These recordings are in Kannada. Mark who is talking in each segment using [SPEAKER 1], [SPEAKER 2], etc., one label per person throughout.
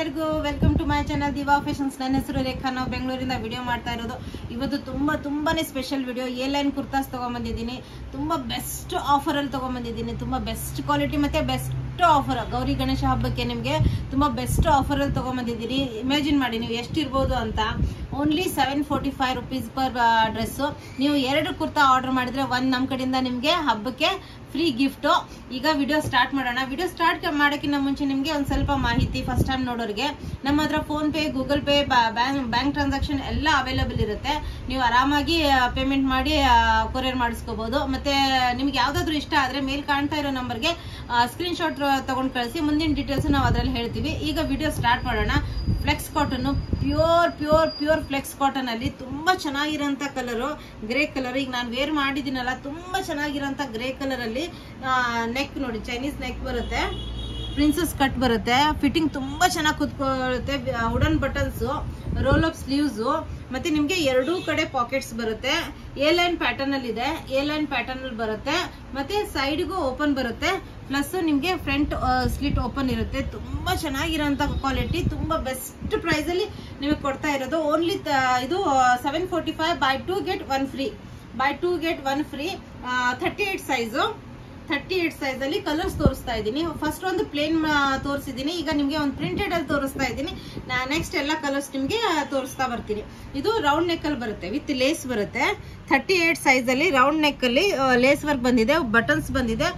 [SPEAKER 1] ಎಲ್ಲರಿಗೂ welcome to my channel Diva Fashions. ನನ್ನ ಹೆಸರು ರೇಖಾ. ನಾವು ಬೆಂಗಳೂರಿಂದ ವಿಡಿಯೋ ಮಾಡ್ತಾ ಇರೋದು. ಇವತ್ತು ತುಂಬಾನೇ special video. A line kurtas ತಗೊಂಡ್ಬಂದಿದ್ದೀನಿ. ತುಂಬಾ ಬೆಸ್ಟ್ ಆಫರ್ ಅಲ್ಲಿ ತಗೊಂಡ್ಬಂದಿದ್ದೀನಿ. ತುಂಬಾ ಬೆಸ್ಟ್ ಕ್ವಾಲಿಟಿ ಮತ್ತೆ ಬೆಸ್ಟ್ ಆಫರ್. ಗೌರಿ ಗಣೇಶ ಹಬ್ಬಕ್ಕೆ ನಿಮಗೆ ತುಂಬಾ ಬೆಸ್ಟ್ ಆಫರ್ ಅಲ್ಲಿ ತಗೊಂಡ್ಬಂದಿದ್ದೀನಿ. ಇಮ್ಯಾಜಿನ್ ಮಾಡಿ ನೀವು ಎಷ್ಟಿರ್ಬೋದು ಅಂತ. Only 745 rupees per dress. ನೀವು 2 ಕುರ್ತಾ ಆರ್ಡರ್ ಮಾಡಿದ್ರೆ ಒಂದು ನಮ್ಮ ಕಡೆಯಿಂದ ನಿಮಗೆ ಹಬ್ಬಕ್ಕೆ ಫ್ರೀ ಗಿಫ್ಟ್. ಈಗ ವಿಡಿಯೋ ಸ್ಟಾರ್ಟ್ ಮಾಡೋಣ. ವಿಡಿಯೋ ಸ್ಟಾರ್ಟ್ ಮಾಡೋಕ್ಕಿಂತ ಮುಂಚೆ ನಿಮಗೆ ಒಂದು ಸ್ವಲ್ಪ ಮಾಹಿತಿ. ಫಸ್ಟ್ ಟೈಮ್ ನೋಡೋರಿಗೆ ನಮ್ಮ ಹತ್ರ phone pay, Google pay, bank transaction ಎಲ್ಲ ಅವೈಲೇಬಲ್ ಇರುತ್ತೆ. ನೀವು ಆರಾಮಾಗಿ ಪೇಮೆಂಟ್ ಮಾಡಿ ಕೊರಿಯರ್ ಮಾಡಿಸ್ಕೋಬಹುದು. ಮತ್ತೆ ನಿಮ್ಗೆ ಯಾವ್ದಾದ್ರು ಇಷ್ಟ ಆದ್ರೆ ಮೇಲ್ ಕಾಣ್ತಾ ಇರೋ ನಂಬರ್ಗೆ ಸ್ಕ್ರೀನ್ ಶಾಟ್ ತಗೊಂಡು ಕಳಿಸಿ. ಮುಂದಿನ ಡೀಟೇಲ್ಸ್ ನಾವು ಅದ್ರಲ್ಲಿ ಹೇಳ್ತೀವಿ. ಈಗ ವಿಡಿಯೋ ಸ್ಟಾರ್ಟ್ ಮಾಡೋಣ. Flex cotton, pure flex cotton ಅಲ್ಲಿ ತುಂಬಾ ಚೆನ್ನಾಗಿರೋಂಥ ಕಲರ್, ಗ್ರೇ ಕಲರ್. ಈಗ ನಾನು ವೇರ್ ಮಾಡಿದ್ದೀನಲ್ಲ, ತುಂಬಾ ಚೆನ್ನಾಗಿರೋಂಥ ಗ್ರೇ ಕಲರ್ ಅಲ್ಲಿ ನೆಕ್ ನೋಡಿ, ಚೈನೀಸ್ ನೆಕ್ ಬರುತ್ತೆ, ಪ್ರಿನ್ಸಸ್ ಕಟ್ ಬರುತ್ತೆ, ಫಿಟ್ಟಿಂಗ್ ತುಂಬಾ ಚೆನ್ನಾಗಿ ಕುತ್ಕೊಳ್ಳುತ್ತೆ. Wooden buttons, roll up sleeves, ಮತ್ತೆ ನಿಮ್ಗೆ 2 ಕಡೆ ಪಾಕೆಟ್ಸ್ ಬರುತ್ತೆ. ಎ ಲೈನ್ ಪ್ಯಾಟರ್ನ್ ಅಲ್ಲಿ ಇದೆ. ಎ ಲೈನ್ ಪ್ಯಾಟರ್ನ್ ಅಲ್ಲಿ ಬರುತ್ತೆ. ಮತ್ತೆ ಸೈಡ್ಗೂ ಓಪನ್ ಬರುತ್ತೆ. ಪ್ಲಸ್ ನಿಮ್ಗೆ ಫ್ರಂಟ್ ಸ್ಲಿಟ್ ಓಪನ್ ಇರುತ್ತೆ. ತುಂಬಾ ಚೆನ್ನಾಗಿರೋಂಥ ಕ್ವಾಲಿಟಿ, ತುಂಬಾ ಬೆಸ್ಟ್ ಪ್ರೈಸ್ ಅಲ್ಲಿ ನಿಮಗೆ ಕೊಡ್ತಾ ಇರೋದು. ಓನ್ಲಿ ಇದು 745. Buy 2 get 1 free. Buy 2 get 1 free. 38 size. 38 size ಅಲ್ಲಿ ಕಲರ್ಸ್ ತೋರಿಸ್ತಾ ಇದ್ದೀನಿ. ಫಸ್ಟ್ ಒಂದು ಪ್ಲೇನ್ ತೋರಿಸಿದ್ದೀನಿ. ಈಗ ನಿಮ್ಗೆ ಒಂದು ಪ್ರಿಂಟೆಡ್ ಅಲ್ಲಿ ತೋರಿಸ್ತಾ ಇದ್ದೀನಿ. ನೆಕ್ಸ್ಟ್ ಎಲ್ಲ ಕಲರ್ಸ್ ನಿಮ್ಗೆ ತೋರಿಸ್ತಾ ಬರ್ತೀನಿ. ಇದು ರೌಂಡ್ ನೆಕ್ ಅಲ್ಲಿ ಬರುತ್ತೆ, ವಿತ್ ಲೇಸ್ ಬರುತ್ತೆ. 38 ಸೈಜ್ ಅಲ್ಲಿ ರೌಂಡ್ ನೆಕ್ ಅಲ್ಲಿ ಲೇಸ್ ವರ್ಕ್ ಬಂದಿದೆ, ಬಟನ್ಸ್ ಬಂದಿದೆ,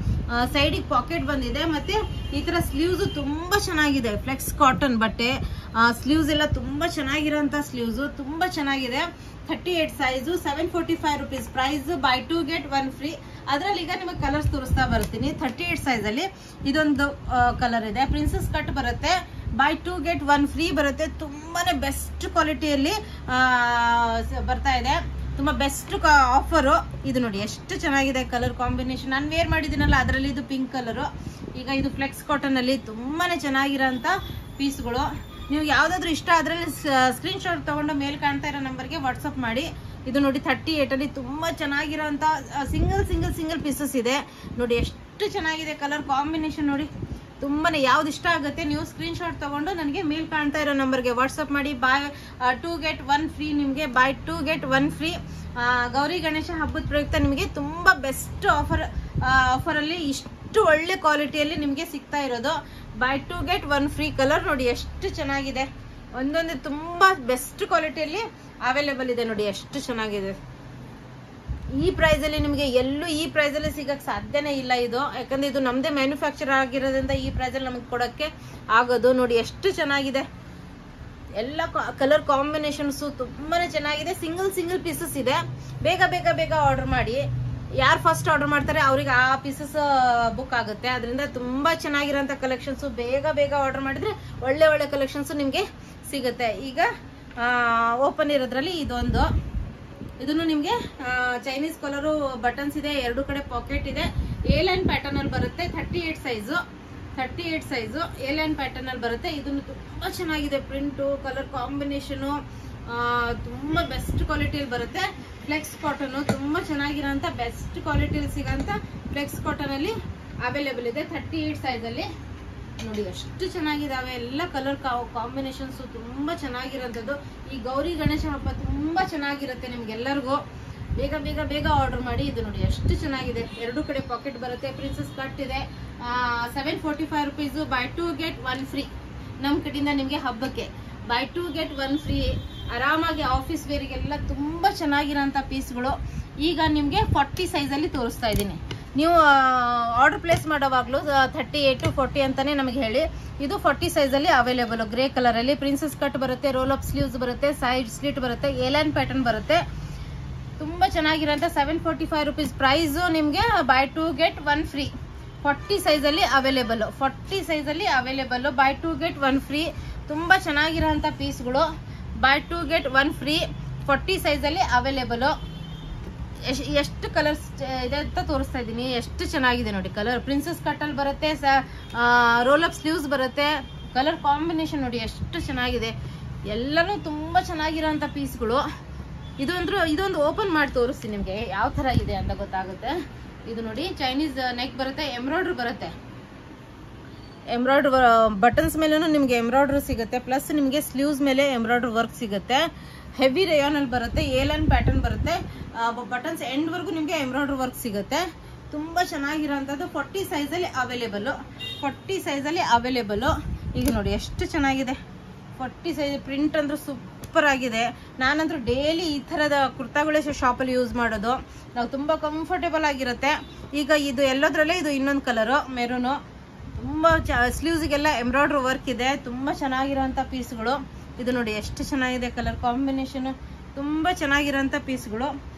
[SPEAKER 1] ಸೈಡ್ ಪಾಕೆಟ್ ಬಂದಿದೆ. ಮತ್ತೆ ಈ ತರ ಸ್ಲೀವ್ಸ್ ತುಂಬಾ ಚೆನ್ನಾಗಿದೆ. ಫ್ಲೆಕ್ಸ್ ಕಾಟನ್ ಬಟ್ಟೆ, ಸ್ಲೀವ್ಸ್ ಎಲ್ಲ ತುಂಬಾ ಚೆನ್ನಾಗಿರೋಂತ ಸ್ಲೀವ್ಸ್, ತುಂಬಾ ಚೆನ್ನಾಗಿದೆ. 38 size, 745 rupees price. Buy 2 get 1 free. ಅದ್ರಲ್ಲಿ ಈಗ ನಿಮಗೆ ಕಲರ್ಸ್ ತೋರಿಸ್ತಾ ಬರ್ತೀನಿ. 38 ಸೈಜ್ ಅಲ್ಲಿ ಇದೊಂದು ಕಲರ್ ಇದೆ, ಪ್ರಿನ್ಸಸ್ ಕಟ್ ಬರುತ್ತೆ. ಬೈ 2 get 1 ಫ್ರೀ ಬರುತ್ತೆ. ತುಂಬಾನೇ ಬೆಸ್ಟ್ ಕ್ವಾಲಿಟಿಯಲ್ಲಿ ಬರ್ತಾ ಇದೆ. ತುಂಬಾ ಬೆಸ್ಟ್ ಆಫರ್. ಇದು ನೋಡಿ ಎಷ್ಟು ಚೆನ್ನಾಗಿದೆ ಕಲರ್ ಕಾಂಬಿನೇಷನ್. ನಾನು ವೇರ್ ಮಾಡಿದ್ದೀನಲ್ಲ, ಅದರಲ್ಲಿ ಇದು ಪಿಂಕ್ ಕಲರ್. ಈಗ ಇದು ಫ್ಲೆಕ್ಸ್ ಕಾಟನ್ ಅಲ್ಲಿ ತುಂಬಾನೇ ಚೆನ್ನಾಗಿರೋಂಥ ಪೀಸ್ಗಳು. ನೀವು ಯಾವ್ದಾದ್ರು ಇಷ್ಟ ಅದ್ರಲ್ಲಿ ಸ್ಕ್ರೀನ್ ಶಾಟ್ ತಗೊಂಡು ಮೇಲ್ ಕಾಣ್ತಾ ಇರೋ ನಂಬರ್ಗೆ ವಾಟ್ಸಪ್ ಮಾಡಿ. ಇದು ನೋಡಿ 38 ಅಲ್ಲಿ ತುಂಬಾ ಚೆನ್ನಾಗಿರೋಂಥ ಸಿಂಗಲ್ ಪೀಸಸ್ ಇದೆ. ನೋಡಿ ಎಷ್ಟು ಚೆನ್ನಾಗಿದೆ ಕಲರ್ ಕಾಂಬಿನೇಷನ್. ನೋಡಿ ತುಂಬಾನೇ ಯಾವ್ದು ಇಷ್ಟ ಆಗುತ್ತೆ ನೀವು ಸ್ಕ್ರೀನ್ ಶಾಟ್ ತಗೊಂಡು ನನಗೆ ಮೇಲ್ ಕಾಣ್ತಾ ಇರೋ ನಂಬರ್ಗೆ ವಾಟ್ಸಪ್ ಮಾಡಿ. Buy 2 get 1 free. ನಿಮಗೆ buy 2 get 1 free. Gauri Ganesha ಹಬ್ಬದ ಪ್ರಯುಕ್ತ ನಿಮಗೆ ತುಂಬಾ ಬೆಸ್ಟ್ ಆಫರ್ ಅಲ್ಲಿ ಇಷ್ಟು ಒಳ್ಳೆ ಕ್ವಾಲಿಟಿಯಲ್ಲಿ ನಿಮಗೆ ಸಿಗ್ತಾ ಇರೋದು. By 2 get 1 free. ಕಲರ್ ನೋಡಿ ಎಷ್ಟು ಚೆನ್ನಾಗಿದೆ. ಒಂದೊಂದು ತುಂಬಾ ಬೆಸ್ಟ್ ಕ್ವಾಲಿಟಿಯಲ್ಲಿ ಅವೈಲೇಬಲ್ ಇದೆ. ನೋಡಿ ಎಷ್ಟು ಚೆನ್ನಾಗಿದೆ. ಈ ಪ್ರೈಸ್ ಅಲ್ಲಿ ನಿಮಗೆ ಎಲ್ಲೂ ಈ ಪ್ರೈಸ್ ಅಲ್ಲಿ ಸಿಗಕ್ ಸಾಧ್ಯನೇ ಇಲ್ಲ ಇದು. ಯಾಕಂದ್ರೆ ಇದು ನಮ್ದೇ ಮ್ಯಾನುಫ್ಯಾಕ್ಚರ್ ಆಗಿರೋದ್ರಿಂದ ಈ ಪ್ರೈಸ್ ಅಲ್ಲಿ ನಮಗೆ ಕೊಡಕ್ಕೆ ಆಗೋದು. ನೋಡಿ ಎಷ್ಟು ಚೆನ್ನಾಗಿದೆ. ಎಲ್ಲ ಕಲರ್ ಕಾಂಬಿನೇಷನ್ಸ್ ತುಂಬಾನೇ ಚೆನ್ನಾಗಿದೆ. ಸಿಂಗಲ್ ಪೀಸಸ್ ಇದೆ. ಬೇಗ ಆರ್ಡರ್ ಮಾಡಿ. ಯಾರು ಫಸ್ಟ್ ಆರ್ಡರ್ ಮಾಡ್ತಾರೆ ಅವ್ರಿಗೆ ಆ ಪೀಸಸ್ ಬುಕ್ ಆಗುತ್ತೆ. ಅದರಿಂದ ತುಂಬಾ ಚೆನ್ನಾಗಿರೋಂಥ ಕಲೆಕ್ಷನ್ಸ್. ಬೇಗ ಆರ್ಡರ್ ಮಾಡಿದ್ರೆ ಒಳ್ಳೆ ಕಲೆಕ್ಷನ್ಸ್ ನಿಮ್ಗೆ ಸಿಗುತ್ತೆ. ಈಗ ಓಪನ್ ಇರೋದ್ರಲ್ಲಿ ಇದನ್ನು ನಿಮ್ಗೆ ಚೈನೀಸ್ ಕಲರು ಬಟನ್ಸ್ ಇದೆ, 2 ಕಡೆ ಪಾಕೆಟ್ ಇದೆ. ಎ ಲೈನ್ ಪ್ಯಾಟರ್ನ್ ಅಲ್ಲಿ ಬರುತ್ತೆ. 38 ಸೈಜು ಎ ಲೈನ್ ಪ್ಯಾಟರ್ನ್ ಅಲ್ಲಿ ಬರುತ್ತೆ. ಇದನ್ನು ತುಂಬಾ ಚೆನ್ನಾಗಿದೆ. ಪ್ರಿಂಟು, ಕಲರ್ ಕಾಂಬಿನೇಷನ್ ತುಂಬಾ ಬೆಸ್ಟ್ ಕ್ವಾಲಿಟಿಯಲ್ಲಿ ಬರುತ್ತೆ. ಫ್ಲೆಕ್ಸ್ ಕಾಟನ್ ತುಂಬಾ ಚೆನ್ನಾಗಿರೋಂಥ ಬೆಸ್ಟ್ ಕ್ವಾಲಿಟಿಯಲ್ಲಿ ಸಿಗೋಂಥ ಫ್ಲೆಕ್ಸ್ ಕಾಟನ್ ಅಲ್ಲಿ ಅವೈಲೇಬಲ್ ಇದೆ. 38 ಸೈಜ್ ಅಲ್ಲಿ ನೋಡಿ ಎಷ್ಟು ಚೆನ್ನಾಗಿದಾವೆ. ಎಲ್ಲ ಕಲರ್ ಕಾಂಬಿನೇಷನ್ಸ್ ತುಂಬಾ ಚೆನ್ನಾಗಿರೋಂಥದ್ದು. ಈ ಗೌರಿ ಗಣೇಶ ಹಬ್ಬ ತುಂಬಾ ಚೆನ್ನಾಗಿರುತ್ತೆ ನಿಮ್ಗೆಲ್ಲರಿಗೂ. ಬೇಗ ಆರ್ಡರ್ ಮಾಡಿ. ಇದು ನೋಡಿ ಎಷ್ಟು ಚೆನ್ನಾಗಿದೆ. 2 ಕಡೆ ಪಾಕೆಟ್ ಬರುತ್ತೆ. ಪ್ರಿನ್ಸಸ್ ಕಟ್ ಇದೆ. 745 rupees. By 2 get 1 free. ನಮ್ ಕಡೆಯಿಂದ ನಿಮ್ಗೆ ಹಬ್ಬಕ್ಕೆ ಬೈ 2 get 1 ಫ್ರೀ. ಆರಾಮಾಗಿ ಆಫೀಸ್ ವೇರಿಗೆಲ್ಲ ತುಂಬಾ ಚೆನ್ನಾಗಿರೋಂಥ ಪೀಸ್ಗಳು. ಈಗ ನಿಮ್ಗೆ 40 ಸೈಜ್ ಅಲ್ಲಿ ತೋರಿಸ್ತಾ ಇದ್ದೀನಿ. ನೀವು ಆರ್ಡರ್ ಪ್ಲೇಸ್ ಮಾಡೋವಾಗ್ಲೂ 38 40 ಅಂತಾನೆ ನಮಗೆ ಹೇಳಿ. ಇದು 40 ಸೈಜ್ ಅಲ್ಲಿ ಅವೈಲೇಬಲ್. ಗ್ರೇ ಕಲರ್ ಅಲ್ಲಿ ಪ್ರಿನ್ಸಸ್ ಕಟ್ ಬರುತ್ತೆ, ರೋಲ್ ಅಪ್ ಸ್ಲೀವ್ಸ್ ಬರುತ್ತೆ, ಸೈಡ್ ಸ್ಲಿಟ್ ಬರುತ್ತೆ, ಎ ಲೈನ್ ಪ್ಯಾಟರ್ನ್ ಬರುತ್ತೆ. ತುಂಬಾ ಚೆನ್ನಾಗಿರೋಂಥ 745 rupees ಪ್ರೈಸ್. ನಿಮ್ಗೆ ಬೈ 2 get 1 ಫ್ರೀ. 40 ಸೈಜ್ ಅಲ್ಲಿ ಅವೈಲೇಬಲ್. Buy 2 get 1 free. ತುಂಬಾ ಚೆನ್ನಾಗಿರೋಂಥ ಪೀಸ್ಗಳು. Buy 2 get 1 free. 40 ಸೈಜ್ ಅಲ್ಲಿ ಅವೈಲೇಬಲ್. ಎಷ್ಟು ಕಲರ್ಸ್ ಇದೆ ಅಂತ ತೋರಿಸ್ತಾ ಇದ್ದೀನಿ. ಎಷ್ಟು ಚೆನ್ನಾಗಿದೆ ನೋಡಿ ಕಲರ್. ಪ್ರಿನ್ಸಸ್ ಕಟ್ ಅಲ್ಲಿ ಬರುತ್ತೆ, ರೋಲ್ ಅಪ್ ಸ್ಲೀವ್ಸ್ ಬರುತ್ತೆ. ಕಲರ್ ಕಾಂಬಿನೇಷನ್ ನೋಡಿ ಎಷ್ಟು ಚೆನ್ನಾಗಿದೆ. ಎಲ್ಲನೂ ತುಂಬಾ ಚೆನ್ನಾಗಿರೋಂಥ ಪೀಸ್ಗಳು. ಇದೊಂದು ಓಪನ್ ಮಾಡಿ ತೋರಿಸ್ತೀನಿ ನಿಮ್ಗೆ ಯಾವ ತರ ಇದೆ ಅಂತ ಗೊತ್ತಾಗುತ್ತೆ. ಇದು ನೋಡಿ ಚೈನೀಸ್ ನೆಕ್ ಬರುತ್ತೆ, ಎಂಬ್ರಾಯ್ಡ್ರಿ ಬರುತ್ತೆ. ಎಂಬ್ರಾಯ್ಡ್ರಿ ಬಟನ್ಸ್ ಮೇಲೂ ನಿಮಗೆ ಎಂಬ್ರಾಯ್ಡ್ರಿ ಸಿಗುತ್ತೆ, ಪ್ಲಸ್ ನಿಮಗೆ ಸ್ಲೀವ್ಸ್ ಮೇಲೆ ಎಂಬ್ರಾಯ್ಡ್ರಿ ವರ್ಕ್ ಸಿಗುತ್ತೆ. ಹೆವಿ ರೇಯಾನ್ ಅಲ್ಲಿ ಬರುತ್ತೆ, ಏಲೈನ್ ಪ್ಯಾಟರ್ನ್ ಬರುತ್ತೆ. ಬಟನ್ಸ್ ಎಂಡ್ ವರ್ಗು ನಿಮಗೆ ಎಂಬ್ರಾಯ್ಡ್ರಿ ವರ್ಕ್ ಸಿಗುತ್ತೆ. ತುಂಬಾ ಚೆನ್ನಾಗಿರೋಂಥದ್ದು 40 ಸೈಜಲ್ಲಿ ಅವೈಲೇಬಲ್. 40 ಸೈಜಲ್ಲಿ ಅವೈಲೇಬಲ್. ಈಗ ನೋಡಿ ಎಷ್ಟು ಚೆನ್ನಾಗಿದೆ 40 ಸೈಜ್ ಪ್ರಿಂಟ್ ಅಂದ್ರೆ ಸೂಪರ್ ಆಗಿದೆ. ನಾನಂತೂ ಡೈಲಿ ಈ ಥರದ ಕುರ್ತಾಗಳೇ ಶಾಪಲ್ಲಿ ಯೂಸ್ ಮಾಡೋದು. ನಾವು ತುಂಬ ಕಂಫರ್ಟೇಬಲ್ ಆಗಿರುತ್ತೆ. ಈಗ ಇದು ಎಲ್ಲದರಲ್ಲೇ ಇದು ಇನ್ನೊಂದು ಕಲರು ಮೆರೂನು. ತುಂಬ ಸ್ಲೀವ್ಸ್ಗೆಲ್ಲ ಎಂಬ್ರಾಯ್ಡ್ರಿ ವರ್ಕ್ ಇದೆ. ತುಂಬ ಚೆನ್ನಾಗಿರೋಂಥ ಪೀಸ್ಗಳು. ಇದು ನೋಡಿ ಎಷ್ಟು ಚೆನ್ನಾಗಿದೆ ಕಲರ್ ಕಾಂಬಿನೇಷನ್, ತುಂಬ ಚೆನ್ನಾಗಿರೋಂಥ ಪೀಸ್ಗಳು.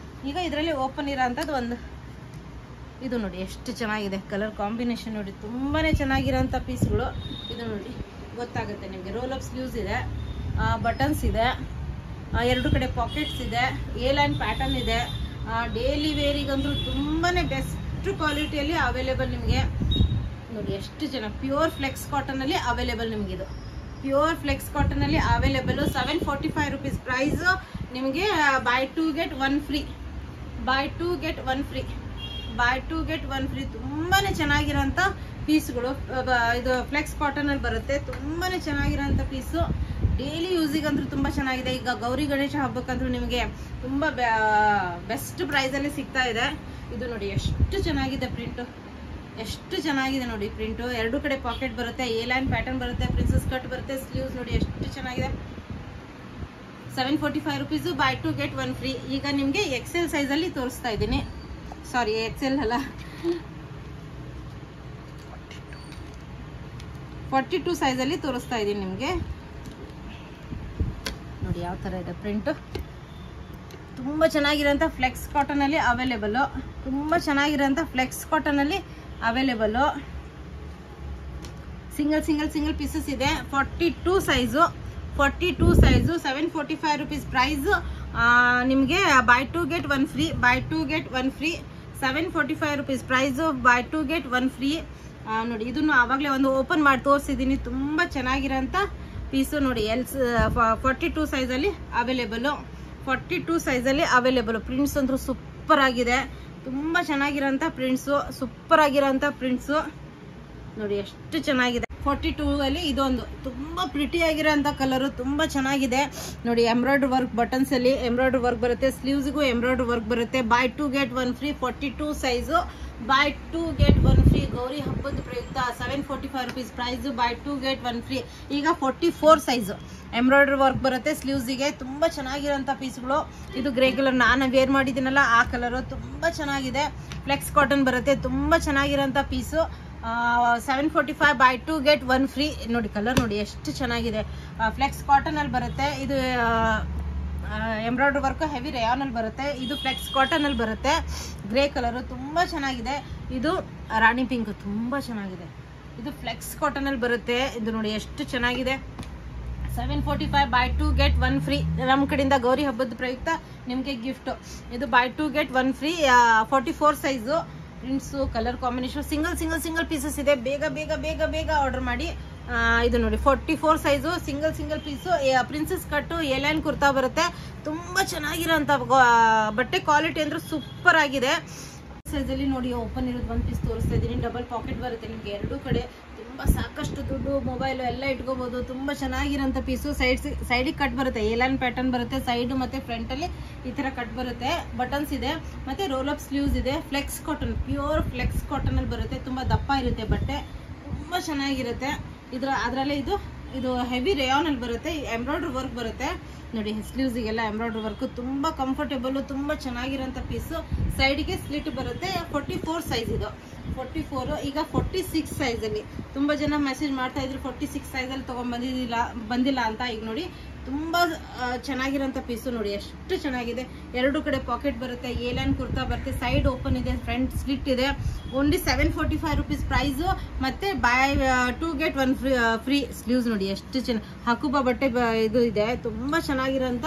[SPEAKER 1] ಈಗ ಇದರಲ್ಲಿ ಓಪನ್ ಇರೋಂಥದ್ದು ಒಂದು ಇದು ನೋಡಿ ಎಷ್ಟು ಚೆನ್ನಾಗಿದೆ ಕಲರ್ ಕಾಂಬಿನೇಷನ್. ನೋಡಿ ತುಂಬಾ ಚೆನ್ನಾಗಿರೋಂಥ ಪೀಸ್ಗಳು. ಇದು ನೋಡಿ ಗೊತ್ತಾಗುತ್ತೆ ನಿಮಗೆ. ರೋಲ್ ಅಪ್ ಸ್ಲೀವ್ಸ್ ಇದೆ, ಬಟನ್ಸ್ ಇದೆ, ಎರಡು ಕಡೆ ಪಾಕೆಟ್ಸ್ ಇದೆ, ಏಲೈನ್ ಪ್ಯಾಟರ್ನ್ ಇದೆ. ಡೈಲಿ ವೇರಿಗಂತೂ ತುಂಬಾ ಬೆಸ್ಟ್ ಕ್ವಾಲಿಟಿಯಲ್ಲಿ ಅವೈಲೇಬಲ್ ನಿಮಗೆ. ನೋಡಿ ಎಷ್ಟು ಚೆನ್ನಾಗಿ ಪ್ಯೂರ್ ಫ್ಲೆಕ್ಸ್ ಕಾಟನಲ್ಲಿ ಅವೈಲೇಬಲ್ ನಿಮಗೆ. ಇದು ಪ್ಯೂರ್ ಫ್ಲೆಕ್ಸ್ ಕಾಟನಲ್ಲಿ ಅವೈಲೇಬಲ್. 745 rupees price. ನಿಮಗೆ buy 2 get 1 free. Buy 2 get 1 free. Buy 2 get 1 free. ತುಂಬಾ ಚೆನ್ನಾಗಿರೋಂಥ ಪೀಸ್ಗಳು. ಇದು ಫ್ಲೆಕ್ಸ್ ಕಾಟನ್ ಅಲ್ಲಿ ಬರುತ್ತೆ. ತುಂಬಾನೇ ಚೆನ್ನಾಗಿರೋಂಥ ಪೀಸು. ಡೈಲಿ ಯೂಸಿಗೆ ಅಂತೂ ತುಂಬಾ ಚೆನ್ನಾಗಿದೆ. ಈಗ ಗೌರಿ ಗಣೇಶ ಹಬ್ಬಕ್ಕಂತೂ ನಿಮಗೆ ತುಂಬಾ ಬೆಸ್ಟ್ ಪ್ರೈಸ್ ಅಲ್ಲಿ ಸಿಗ್ತಾ ಇದೆ. ಇದು ನೋಡಿ ಎಷ್ಟು ಚೆನ್ನಾಗಿದೆ ಪ್ರಿಂಟ್, ಎಷ್ಟು ಚೆನ್ನಾಗಿದೆ ನೋಡಿ ಪ್ರಿಂಟು. ಎರಡು ಕಡೆ ಪಾಕೆಟ್ ಬರುತ್ತೆ, ಏಲೈನ್ ಪ್ಯಾಟರ್ನ್ ಬರುತ್ತೆ, ಪ್ರಿನ್ಸಸ್ ಕಟ್ ಬರುತ್ತೆ, ಸ್ಲೀವ್ಸ್ ನೋಡಿ ಎಷ್ಟು ಚೆನ್ನಾಗಿದೆ. 745 ರುಪೀಸು. By 2 get 1 free. ಈಗ ನಿಮಗೆ ಎಕ್ಸೆಲ್ ಸೈಜಲ್ಲಿ ತೋರಿಸ್ತಾ ಇದ್ದೀನಿ. ಸಾರಿ, ಎಕ್ಸೆಲ್ ಅಲ್ಲ, 42 ಸೈಜಲ್ಲಿ ತೋರಿಸ್ತಾ ಇದ್ದೀನಿ ನಿಮಗೆ. ನೋಡಿ ಯಾವ ಥರ ಇದೆ ಪ್ರಿಂಟು. ತುಂಬ ಚೆನ್ನಾಗಿರೋಂಥ ಫ್ಲೆಕ್ಸ್ ಕಾಟನಲ್ಲಿ ಅವೈಲೇಬಲು. ತುಂಬ ಚೆನ್ನಾಗಿರೋಂಥ ಫ್ಲೆಕ್ಸ್ ಕಾಟನಲ್ಲಿ ಅವೈಲೇಬಲು. ಸಿಂಗಲ್ ಪೀಸಸ್ ಇದೆ. 42 ಸೈಜು. 42 ಸೈಜು. 745 rupees price. ನಿಮಗೆ buy 2 get 1 free. Buy 2 get 1 free. 745 rupees price. Buy 2 get 1 free. ನೋಡಿ ಇದನ್ನು ಆವಾಗಲೇ ಒಂದು ಓಪನ್ ಮಾಡಿ ತೋರಿಸಿದ್ದೀನಿ. ತುಂಬ ಚೆನ್ನಾಗಿರೋಂಥ ಪೀಸು. ನೋಡಿ 42 ಸೈಜಲ್ಲಿ ಅವೈಲೇಬಲು. 42 ಸೈಜಲ್ಲಿ ಅವೈಲೇಬಲು. ಪ್ರಿಂಟ್ಸ್ ಅಂತೂ ಸೂಪರ್ ಆಗಿದೆ. ತುಂಬ ಚೆನ್ನಾಗಿರೋಂಥ ಪ್ರಿಂಟ್ಸು, ಸೂಪರ್ ಆಗಿರೋಂಥ ಪ್ರಿಂಟ್ಸು. ನೋಡಿ ಎಷ್ಟು ಚೆನ್ನಾಗಿದೆ. 42 ಅಲ್ಲಿ ಇದೊಂದು ತುಂಬ ಪ್ರಿಟಿ ಆಗಿರೋಂಥ ಕಲರು. ತುಂಬ ಚೆನ್ನಾಗಿದೆ ನೋಡಿ. ಎಂಬ್ರಾಯ್ಡ್ರಿ ವರ್ಕ್ ಬಟನ್ಸ್ ಅಲ್ಲಿ ಎಂಬ್ರಾಯ್ಡ್ರಿ ವರ್ಕ್ ಬರುತ್ತೆ, ಸ್ಲೀವ್ಸ್ಗೂ ಎಂಬ್ರಾಯ್ಡ್ರಿ ವರ್ಕ್ ಬರುತ್ತೆ. By 2 get 1 free. 42 size. By 2 get 1 free. Gauri ಹಬ್ಬದ ಪ್ರಯುಕ್ತ 745 rupees price. Buy 2 get 1 free. ಈಗ 44 ಸೈಜು. ಎಂಬ್ರಾಯ್ಡ್ರಿ ವರ್ಕ್ ಬರುತ್ತೆ ಸ್ಲೀವ್ಸಿಗೆ. ತುಂಬ ಚೆನ್ನಾಗಿರೋಂಥ ಪೀಸ್ಗಳು. ಇದು ಗ್ರೇ ಕಲರ್ ನಾನು ವೇರ್ ಮಾಡಿದ್ದೀನಲ್ಲ ಆ ಕಲರು. ತುಂಬ ಚೆನ್ನಾಗಿದೆ. ಫ್ಲೆಕ್ಸ್ ಕಾಟನ್ ಬರುತ್ತೆ. ತುಂಬ ಚೆನ್ನಾಗಿರೋಂಥ ಪೀಸು. 745. Buy 2 get 1 free. ನೋಡಿ ಕಲರ್ ನೋಡಿ ಎಷ್ಟು ಚೆನ್ನಾಗಿದೆ. ಫ್ಲೆಕ್ಸ್ ಕಾಟನ್ ಅಲ್ಲಿ ಬರುತ್ತೆ. ಇದು ಎಂಬ್ರಾಯ್ಡ್ರಿ ವರ್ಕ್ ಹೆವಿ ರೇಯಾನ್ ಅಲ್ಲಿ ಬರುತ್ತೆ. ಇದು ಫ್ಲೆಕ್ಸ್ ಕಾಟನ್ ಅಲ್ಲಿ ಬರುತ್ತೆ. ಗ್ರೇ ಕಲರ್ ತುಂಬಾ ಚೆನ್ನಾಗಿದೆ. ಇದು ರಾಣಿ ಪಿಂಕ್ ತುಂಬಾ ಚೆನ್ನಾಗಿದೆ. ಇದು ಫ್ಲೆಕ್ಸ್ ಕಾಟನ್ ಅಲ್ಲಿ ಬರುತ್ತೆ. ಇದು ನೋಡಿ ಎಷ್ಟು ಚೆನ್ನಾಗಿದೆ. 745. Buy 2 get 1 free. ನಮ್ಮ ಕಡೆಯಿಂದ ಗೌರಿ ಹಬ್ಬದ ಪ್ರಯುಕ್ತ ನಿಮಗೆ ಗಿಫ್ಟ್. ಇದು buy 2 get 1 free. 44 size. Prints colour combination single pieces ಇದೆ. ಬೇಗ ಆರ್ಡರ್ ಮಾಡಿ. ಇದು ನೋಡಿ 44 size. Single piece. Princess cut A line kurta ಬರುತ್ತೆ. ತುಂಬಾ ಚೆನ್ನಾಗಿರೋಂಥ ಬಟ್ಟೆ ಕ್ವಾಲಿಟಿ ಅಂದ್ರೆ ಸೂಪರ್ ಆಗಿದೆ. ಸೈಜಲ್ಲಿ ನೋಡಿ ಓಪನ್ ಇರೋದು ಒಂದು ಪೀಸ್ ತೋರಿಸ್ತಾ ಇದ್ದೀನಿ. ಡಬಲ್ ಪಾಕೆಟ್ ಬರುತ್ತೆ ನಿಮಗೆ ಎರಡು ಕಡೆ. ತುಂಬ ಸಾಕಷ್ಟು ದುಡ್ಡು ಮೊಬೈಲು ಎಲ್ಲ ಇಟ್ಕೋಬಹುದು. ತುಂಬ ಚೆನ್ನಾಗಿರೋಂಥ ಪೀಸು. ಸೈಡಿಗೆ ಕಟ್ ಬರುತ್ತೆ. ಏಲೈನ್ ಪ್ಯಾಟರ್ನ್ ಬರುತ್ತೆ. ಸೈಡ್ ಮತ್ತು ಫ್ರಂಟಲ್ಲಿ ಈ ಥರ ಕಟ್ ಬರುತ್ತೆ. ಬಟನ್ಸ್ ಇದೆ ಮತ್ತು ರೋಲ್ ಅಪ್ ಸ್ಲೀವ್ಸ್ ಇದೆ. ಫ್ಲೆಕ್ಸ್ ಕಾಟನ್, ಪ್ಯೂರ್ ಫ್ಲೆಕ್ಸ್ ಕಾಟನಲ್ಲಿ ಬರುತ್ತೆ. ತುಂಬ ದಪ್ಪ ಇರುತ್ತೆ ಬಟ್ಟೆ. ತುಂಬ ಚೆನ್ನಾಗಿರುತ್ತೆ. ಅದರಲ್ಲೇ ಇದು ಹೆವಿ ರೇಯಾನ್ ಅಲ್ಲಿ ಬರುತ್ತೆ. ಎಂಬ್ರಾಯ್ಡ್ರಿ ವರ್ಕ್ ಬರುತ್ತೆ ನೋಡಿ. ಸ್ಲೀವ್ಸಿಗೆಲ್ಲ ಎಂಬ್ರಾಯ್ಡ್ರಿ ವರ್ಕ್. ತುಂಬ ಕಂಫರ್ಟೇಬಲ್, ತುಂಬ ಚೆನ್ನಾಗಿರೋಂಥ ಪೀಸು. ಸೈಡ್ಗೆ ಸ್ಲಿಟ್ ಬರುತ್ತೆ. 44 ಸೈಜ್ ಇದು. 44. ಈಗ 46 ಸೈಜಲ್ಲಿ ತುಂಬ ಜನ ಮೆಸೇಜ್ ಮಾಡ್ತಾ ಇದ್ರು 46 ಸೈಜಲ್ಲಿ ಬಂದಿಲ್ಲ ಅಂತ. ಈಗ ನೋಡಿ ತುಂಬ ಚೆನ್ನಾಗಿರೋಂಥ ಪೀಸು. ನೋಡಿ ಎಷ್ಟು ಚೆನ್ನಾಗಿದೆ. ಎರಡು ಕಡೆ ಪಾಕೆಟ್ ಬರುತ್ತೆ. ಏಲೈನ್ ಕುರ್ತಾ ಬರುತ್ತೆ. ಸೈಡ್ ಓಪನ್ ಇದೆ, ಫ್ರಂಟ್ ಸ್ಲಿಟ್ ಇದೆ. Only 745 rupees price. ಮತ್ತೆ ಬೈ 2 get 1 ಫ್ರೀ. ಸ್ಲೀವ್ಸ್ ನೋಡಿ ಎಷ್ಟು ಚೆನ್ನಾಗಿ ಹಕುಬಾ ಬಟ್ಟೆ ಇದು ಇದೆ. ತುಂಬ ಚೆನ್ನಾಗಿರೋಂಥ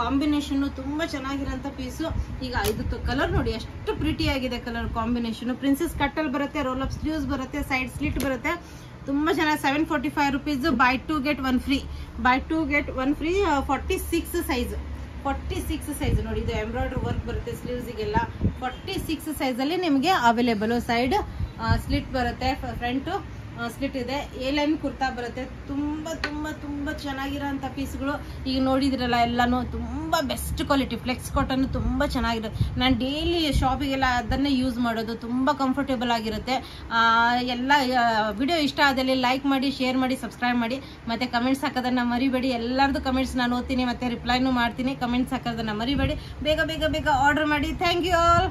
[SPEAKER 1] ಕಾಂಬಿನೇಷನ್. ತುಂಬ ಚೆನ್ನಾಗಿರೋಂಥ ಪೀಸು. ಈಗ ಇದು ಕಲರ್ ನೋಡಿ ಎಷ್ಟು ಪ್ರಿಟಿ ಆಗಿದೆ ಕಲರ್ ಕಾಂಬಿನೇಷನ್. ಪ್ರಿನ್ಸಸ್ ಕಟ್ಟಲ್ಲಿ ಬರುತ್ತೆ. ರೋಲ್ ಅಪ್ ಸ್ಲೀವ್ಸ್ ಬರುತ್ತೆ. ಸೈಡ್ ಸ್ಲಿಟ್ ಬರುತ್ತೆ. ತುಂಬ ಚೆನ್ನಾಗಿ. 745 rupees. By 2 get 1 free. Buy 2 get 1 free. 46 size. 46 size ನೋಡಿ. ಇದು ಎಂಬ್ರಾಯ್ಡ್ರಿ ವರ್ಕ್ ಬರುತ್ತೆ ಸ್ಲೀವ್ಸಿಗೆಲ್ಲ. 46 ಸೈಜಲ್ಲಿ ನಿಮಗೆ ಅವೈಲೇಬಲ್. ಸೈಡ್ ಸ್ಲಿಟ್ ಬರುತ್ತೆ. ಫ್ರಂಟು ಸ್ಲಿಟ್ ಇದೆ. ಎ ಲೈನ್ ಕುರ್ತಾ ಬರುತ್ತೆ. ತುಂಬ ತುಂಬ ತುಂಬ ಚೆನ್ನಾಗಿರೋಂಥ ಪೀಸ್ಗಳು ಈಗ ನೋಡಿದ್ರಲ್ಲ ಎಲ್ಲಾನು ತುಂಬ ಬೆಸ್ಟ್ ಕ್ವಾಲಿಟಿ. ಫ್ಲೆಕ್ಸ್ ಕಾಟನ್ ತುಂಬ ಚೆನ್ನಾಗಿರುತ್ತೆ. ನಾನು ಡೈಲಿ ಶಾಪಿಗೆಲ್ಲ ಅದನ್ನೇ ಯೂಸ್ ಮಾಡೋದು. ತುಂಬ ಕಂಫರ್ಟೇಬಲ್ ಆಗಿರುತ್ತೆ. ಎಲ್ಲ ವಿಡಿಯೋ ಇಷ್ಟ ಆದಲ್ಲಿ ಲೈಕ್ ಮಾಡಿ, ಶೇರ್ ಮಾಡಿ, ಸಬ್ಸ್ಕ್ರೈಬ್ ಮಾಡಿ, ಮತ್ತು ಕಮೆಂಟ್ಸ್ ಹಾಕೋದನ್ನು ಮರಿಬೇಡಿ. ಎಲ್ಲರದ್ದು ಕಮೆಂಟ್ಸ್ ನಾನು ಓದ್ತೀನಿ ಮತ್ತು ರಿಪ್ಲೈನೂ ಮಾಡ್ತೀನಿ. ಕಮೆಂಟ್ಸ್ ಹಾಕೋದನ್ನು ಮರಿಬೇಡಿ. ಬೇಗ ಬೇಗ ಬೇಗ ಆರ್ಡರ್ ಮಾಡಿ. Thank you all.